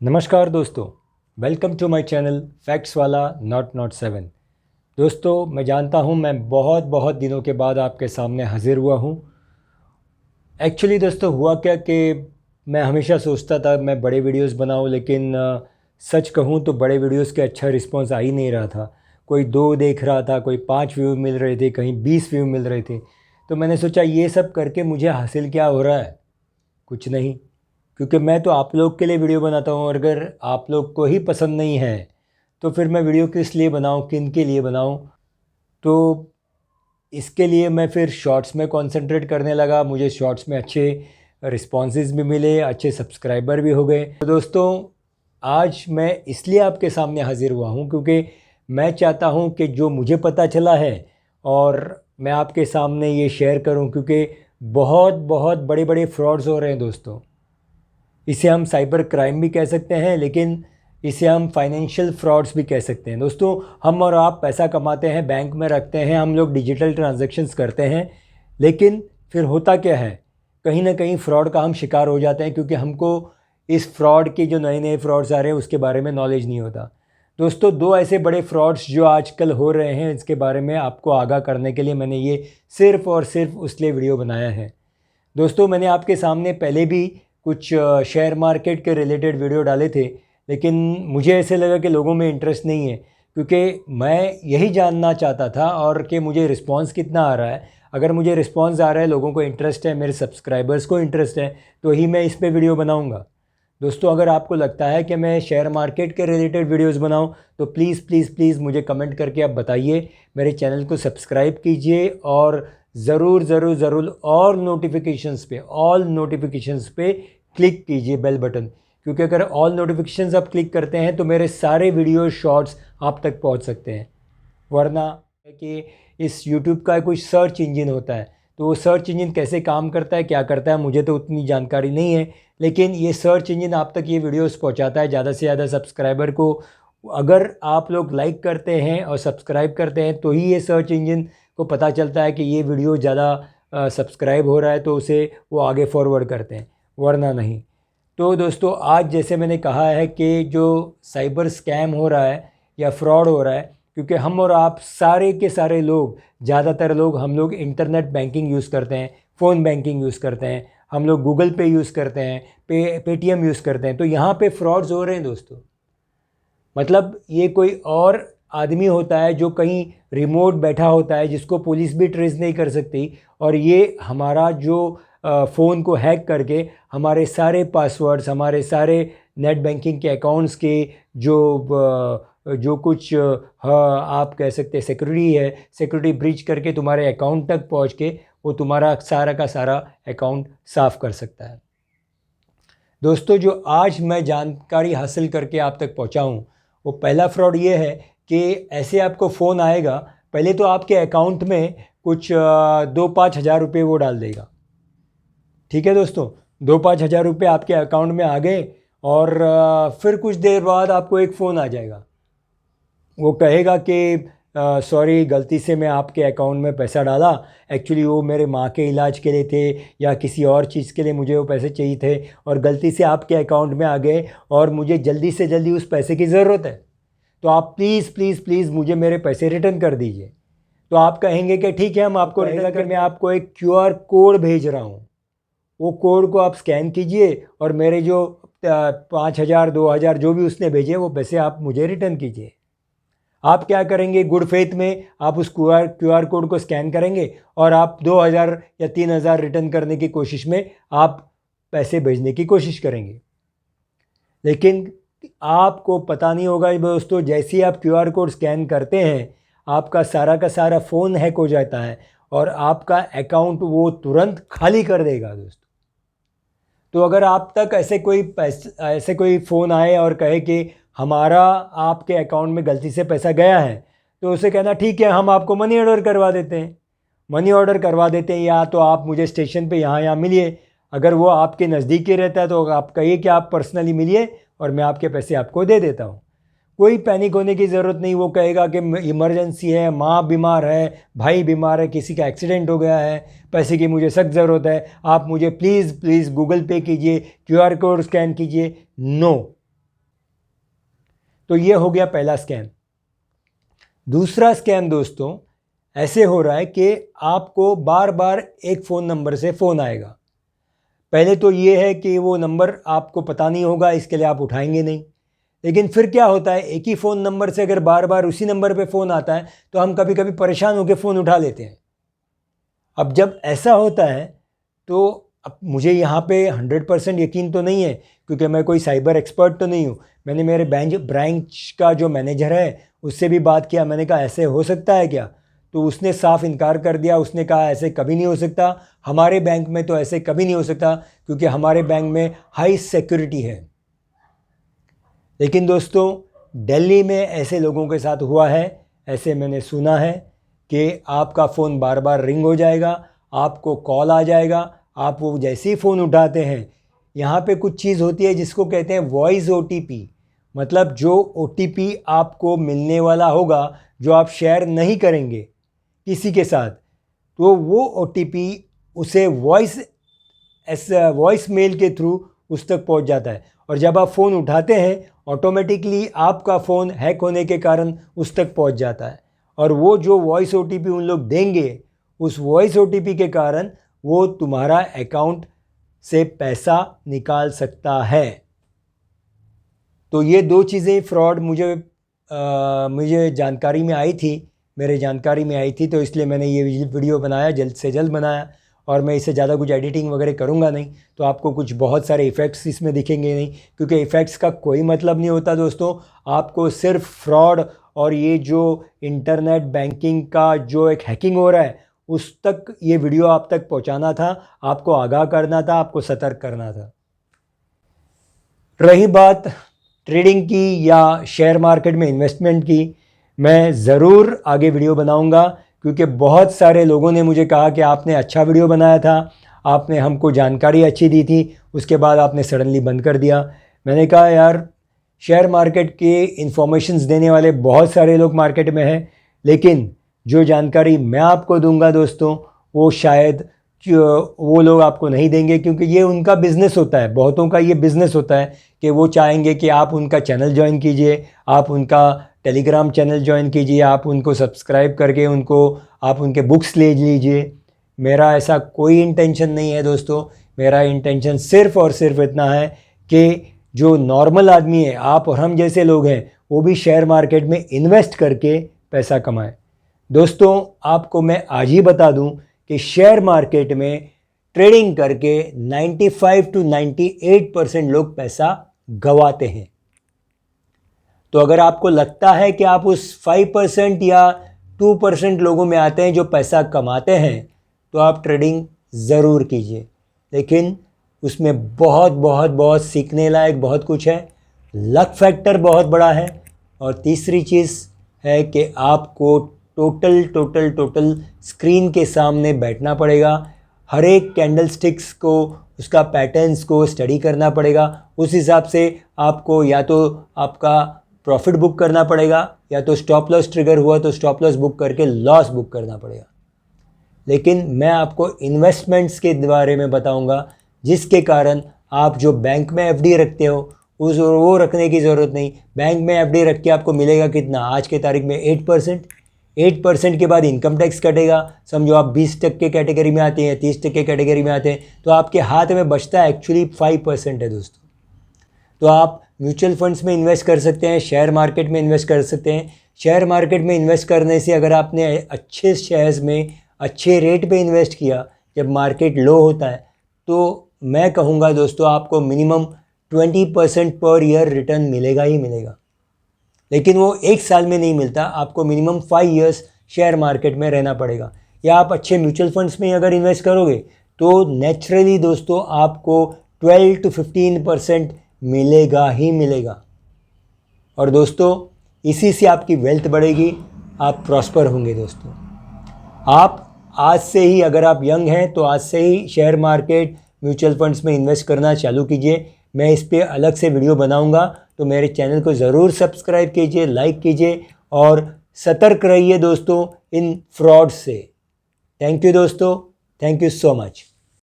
नमस्कार दोस्तों, welcome to my channel facts वाला नॉट 7। दोस्तों, मैं जानता हूं मैं बहुत दिनों के बाद आपके सामने हाजिर हुआ हूं। एक्चुअली दोस्तों हुआ क्या कि मैं हमेशा सोचता था मैं बड़े वीडियोस बनाऊं, लेकिन सच कहूं तो बड़े वीडियोस के अच्छा रिस्पांस आ ही नहीं रहा था। कोई 2 देख रहा था, कोई 5 व्यू मिल रहे थे, कहीं 20 व्यू मिल रहे थे। तो मैंने सोचा ये सब करके मुझे हासिल क्या हो रहा है? कुछ नहीं, क्योंकि मैं तो आप लोग के लिए वीडियो बनाता हूँ और अगर आप लोग को ही पसंद नहीं है तो फिर मैं वीडियो किस लिए बनाऊँ, किन के लिए बनाऊँ? तो इसके लिए मैं फिर शॉर्ट्स में कंसंट्रेट करने लगा। मुझे शॉर्ट्स में अच्छे रिस्पॉन्सेज भी मिले, अच्छे सब्सक्राइबर भी हो गए। तो दोस्तों, आज मैं इसलिए आपके सामने हाजिर हुआ हूँ क्योंकि मैं चाहता हूँ कि जो मुझे पता चला है और मैं आपके सामने ये शेयर करूँ, क्योंकि बहुत बड़े बड़े फ्रॉड्स हो रहे हैं दोस्तों। इसे हम साइबर क्राइम भी कह सकते हैं, लेकिन इसे हम फाइनेंशियल फ्रॉड्स भी कह सकते हैं। दोस्तों, हम और आप पैसा कमाते हैं, बैंक में रखते हैं, हम लोग डिजिटल ट्रांजैक्शंस करते हैं, लेकिन फिर होता क्या है, कहीं ना कहीं फ्रॉड का हम शिकार हो जाते हैं, क्योंकि हमको इस फ्रॉड के जो नए फ्रॉड्स आ रहे हैं उसके बारे में नॉलेज नहीं होता। दोस्तों, 2 ऐसे बड़े फ्रॉड्स जो आजकल हो रहे हैं, इसके बारे में आपको आगाह करने के लिए मैंने ये सिर्फ़ और सिर्फ उसलिए वीडियो बनाया है। दोस्तों, मैंने आपके सामने पहले भी कुछ शेयर मार्केट के रिलेटेड वीडियो डाले थे, लेकिन मुझे ऐसे लगा कि लोगों में इंटरेस्ट नहीं है, क्योंकि मैं यही जानना चाहता था और कि मुझे रिस्पांस कितना आ रहा है। अगर मुझे रिस्पांस आ रहा है, लोगों को इंटरेस्ट है, मेरे सब्सक्राइबर्स को इंटरेस्ट है, तो ही मैं इस पे वीडियो बनाऊंगा। दोस्तों, अगर आपको लगता है कि मैं शेयर मार्केट के रिलेटेड वीडियोस बनाऊं, तो प्लीज़ मुझे कमेंट करके आप बताइए। मेरे चैनल को सब्सक्राइब कीजिए और ज़रूर और ऑल नोटिफिकेशंस पे क्लिक कीजिए बेल बटन, क्योंकि अगर ऑल नोटिफिकेशंस आप क्लिक करते हैं तो मेरे सारे वीडियो शॉर्ट्स आप तक पहुंच सकते हैं। वरना है कि इस YouTube का कोई सर्च इंजन होता है, तो वो सर्च इंजन कैसे काम करता है, क्या करता है, मुझे तो उतनी जानकारी नहीं है, लेकिन ये सर्च इंजन आप तक ये वीडियोस पहुंचाता है ज़्यादा से ज़्यादा सब्सक्राइबर को। अगर आप लोग लाइक करते हैं और सब्सक्राइब करते हैं तो ही ये सर्च इंजन को पता चलता है कि ये वीडियो ज़्यादा सब्सक्राइब हो रहा है, तो उसे वो आगे फॉरवर्ड करते हैं, वरना नहीं। तो दोस्तों, आज जैसे मैंने कहा है कि जो साइबर स्कैम हो रहा है या फ्रॉड हो रहा है, क्योंकि हम और आप सारे के सारे लोग, ज़्यादातर लोग, हम लोग इंटरनेट बैंकिंग यूज़ करते हैं, फ़ोन बैंकिंग यूज़ करते हैं, हम लोग गूगल पे यूज़ करते हैं, पेटीएम यूज़ करते हैं। तो यहाँ पे फ्रॉड्स हो रहे हैं दोस्तों। मतलब ये कोई और आदमी होता है जो कहीं रिमोट बैठा होता है, जिसको पुलिस भी ट्रेस नहीं कर सकती, और ये हमारा जो फ़ोन को हैक करके हमारे सारे पासवर्ड्स, हमारे सारे नेट बैंकिंग के अकाउंट्स के जो कुछ आप कह सकते हैं सिक्योरिटी है, सिक्योरिटी ब्रीच करके तुम्हारे अकाउंट तक पहुंच के वो तुम्हारा सारा का सारा अकाउंट साफ़ कर सकता है। दोस्तों, जो आज मैं जानकारी हासिल करके आप तक पहुंचा हूं, वो पहला फ्रॉड ये है कि ऐसे आपको फ़ोन आएगा, पहले तो आपके अकाउंट में कुछ 2-5 हज़ार रुपये वो डाल देगा। ठीक है दोस्तों, 2-5 हज़ार रुपये आपके अकाउंट में आ गए और फिर कुछ देर बाद आपको एक फ़ोन आ जाएगा। वो कहेगा कि सॉरी, गलती से मैं आपके अकाउंट में पैसा डाला, एक्चुअली वो मेरे माँ के इलाज के लिए थे या किसी और चीज़ के लिए मुझे वो पैसे चाहिए थे, और गलती से आपके अकाउंट में आ गए और मुझे जल्दी से जल्दी उस पैसे की ज़रूरत है, तो आप प्लीज़ मुझे मेरे पैसे रिटर्न कर दीजिए। तो आप कहेंगे कि ठीक है, हम आपको रिटर्न कर, मैं आपको एक QR कोड भेज रहा हूँ, वो कोड को आप स्कैन कीजिए और मेरे जो 5,000 2,000 जो भी उसने भेजे वो पैसे आप मुझे रिटर्न कीजिए। आप क्या करेंगे, गुड फेथ में आप उस QR कोड को स्कैन करेंगे और आप 2,000 या 3,000 रिटर्न करने की कोशिश में आप पैसे भेजने की कोशिश करेंगे। लेकिन आपको पता नहीं होगा दोस्तों, जैसे ही आप QR कोड स्कैन करते हैं, आपका सारा का सारा फ़ोन हैक हो जाता है और आपका अकाउंट वो तुरंत खाली कर देगा दोस्तों। तो अगर आप तक ऐसे कोई फ़ोन आए और कहे कि हमारा आपके अकाउंट में गलती से पैसा गया है, तो उसे कहना ठीक है, हम आपको मनी ऑर्डर करवा देते हैं। मनी ऑर्डर करवा देते हैं, या तो आप मुझे स्टेशन पे यहाँ मिलिए। अगर वो आपके नज़दीक ही रहता है तो आप कहिए कि आप पर्सनली मिलिए और मैं आपके पैसे आपको दे देता हूँ। कोई पैनिक होने की ज़रूरत नहीं। वो कहेगा कि इमरजेंसी है, माँ बीमार है, भाई बीमार है, किसी का एक्सीडेंट हो गया है, पैसे की मुझे सख्त ज़रूरत है, आप मुझे प्लीज़ गूगल पे कीजिए, QR कोड स्कैन कीजिए। नो, तो ये हो गया पहला स्कैम। दूसरा स्कैम दोस्तों ऐसे हो रहा है कि आपको बार बार एक फ़ोन नंबर से फ़ोन आएगा। पहले तो ये है कि वो नंबर आपको पता नहीं होगा, इसके लिए आप उठाएंगे नहीं। लेकिन फिर क्या होता है, एक ही फ़ोन नंबर से अगर बार बार उसी नंबर पे फ़ोन आता है तो हम कभी कभी परेशान होकर फ़ोन उठा लेते हैं। अब जब ऐसा होता है तो अब मुझे यहाँ पे 100% यकीन तो नहीं है, क्योंकि मैं कोई साइबर एक्सपर्ट तो नहीं हूँ। मैंने मेरे ब्रांच का जो मैनेजर है उससे भी बात किया, मैंने कहा ऐसे हो सकता है क्या? तो उसने साफ इनकार कर दिया। उसने कहा ऐसे कभी नहीं हो सकता, हमारे बैंक में तो ऐसे कभी नहीं हो सकता, क्योंकि हमारे बैंक में हाई सिक्योरिटी है। लेकिन दोस्तों दिल्ली में ऐसे लोगों के साथ हुआ है, ऐसे मैंने सुना है कि आपका फ़ोन बार बार रिंग हो जाएगा, आपको कॉल आ जाएगा, आप वो जैसे ही फ़ोन उठाते हैं, यहाँ पे कुछ चीज़ होती है जिसको कहते हैं वॉइस OTP। मतलब जो OTP आपको मिलने वाला होगा, जो आप शेयर नहीं करेंगे किसी के साथ, तो वो OTP उसे वॉइस मेल के थ्रू उस तक पहुंच जाता है। और जब आप फ़ोन उठाते हैं ऑटोमेटिकली आपका फ़ोन हैक होने के कारण उस तक पहुंच जाता है। और वो जो वॉइस OTP उन लोग देंगे, उस वॉइस OTP के कारण वो तुम्हारा अकाउंट से पैसा निकाल सकता है। तो ये दो चीज़ें फ्रॉड मुझे जानकारी में आई थी, मेरे जानकारी में आई थी, तो इसलिए मैंने ये वीडियो बनाया, जल्द से जल्द बनाया। और मैं इससे ज़्यादा कुछ एडिटिंग वगैरह करूँगा नहीं, तो आपको कुछ बहुत सारे इफ़ेक्ट्स इसमें दिखेंगे नहीं, क्योंकि इफ़ेक्ट्स का कोई मतलब नहीं होता दोस्तों। आपको सिर्फ फ्रॉड और ये जो इंटरनेट बैंकिंग का जो एक हैकिंग हो रहा है उस तक ये वीडियो आप तक पहुंचाना था, आपको आगाह करना था, आपको सतर्क करना था। रही बात ट्रेडिंग की या शेयर मार्केट में इन्वेस्टमेंट की, मैं ज़रूर आगे वीडियो बनाऊंगा, क्योंकि बहुत सारे लोगों ने मुझे कहा कि आपने अच्छा वीडियो बनाया था, आपने हमको जानकारी अच्छी दी थी, उसके बाद आपने सडनली बंद कर दिया। मैंने कहा यार, शेयर मार्केट के इन्फॉर्मेशंस देने वाले बहुत सारे लोग मार्केट में हैं, लेकिन जो जानकारी मैं आपको दूंगा दोस्तों, वो शायद वो लोग आपको नहीं देंगे, क्योंकि ये उनका बिज़नेस होता है। बहुतों का ये बिज़नेस होता है कि वो चाहेंगे कि आप उनका चैनल ज्वाइन कीजिए, आप उनका टेलीग्राम चैनल ज्वाइन कीजिए, आप उनको सब्सक्राइब करके आप उनके बुक्स ले लीजिए। मेरा ऐसा कोई इंटेंशन नहीं है दोस्तों। मेरा इंटेंशन सिर्फ़ और सिर्फ इतना है कि जो नॉर्मल आदमी है, आप और हम जैसे लोग हैं, वो भी शेयर मार्केट में इन्वेस्ट करके पैसा कमाएं। दोस्तों आपको मैं आज ही बता दूं कि शेयर मार्केट में ट्रेडिंग करके 95 to 98% लोग पैसा गंवाते हैं। तो अगर आपको लगता है कि आप उस 5% या 2% लोगों में आते हैं जो पैसा कमाते हैं, तो आप ट्रेडिंग ज़रूर कीजिए, लेकिन उसमें बहुत बहुत बहुत सीखने लायक बहुत कुछ है। लक फैक्टर बहुत बड़ा है। और तीसरी चीज़ है कि आपको टोटल स्क्रीन के सामने बैठना पड़ेगा, हर एक कैंडल स्टिक्स को, उसका पैटर्न्स को स्टडी करना पड़ेगा। उस हिसाब से आपको या तो आपका प्रॉफिट बुक करना पड़ेगा, या तो स्टॉप लॉस ट्रिगर हुआ तो स्टॉप लॉस बुक करके लॉस बुक करना पड़ेगा। लेकिन मैं आपको इन्वेस्टमेंट्स के बारे में बताऊंगा, जिसके कारण आप जो बैंक में FD रखते हो वो रखने की ज़रूरत नहीं। बैंक में FD रख के आपको मिलेगा कितना? आज के तारीख में 8%। 8% के बाद इनकम टैक्स कटेगा। समझो आप 20% कैटेगरी में आते हैं, 30% कैटेगरी में आते हैं, तो आपके हाथ में बचता है एक्चुअली 5% है दोस्तों। तो आप म्यूचुअल फंड्स में इन्वेस्ट कर सकते हैं, शेयर मार्केट में इन्वेस्ट कर सकते हैं। शेयर मार्केट में इन्वेस्ट करने से अगर आपने अच्छे शेयर्स में अच्छे रेट पे इन्वेस्ट किया जब मार्केट लो होता है, तो मैं कहूँगा दोस्तों आपको मिनिमम 20% पर ईयर रिटर्न मिलेगा ही मिलेगा। लेकिन वो एक साल में नहीं मिलता, आपको मिनिमम 5 इयर्स शेयर मार्केट में रहना पड़ेगा। या आप अच्छे म्यूचुअल फंड्स में अगर इन्वेस्ट करोगे तो नेचुरली दोस्तों आपको 12 to 15% मिलेगा ही मिलेगा। और दोस्तों इसी से आपकी वेल्थ बढ़ेगी, आप प्रॉस्पर होंगे दोस्तों। आप आज से ही, अगर आप यंग हैं तो आज से ही शेयर मार्केट म्यूचुअल फंड्स में इन्वेस्ट करना चालू कीजिए। मैं इस पे अलग से वीडियो बनाऊंगा, तो मेरे चैनल को ज़रूर सब्सक्राइब कीजिए, लाइक कीजिए और सतर्क रहिए दोस्तों इन फ्रॉड से। थैंक यू दोस्तों, थैंक यू सो मच।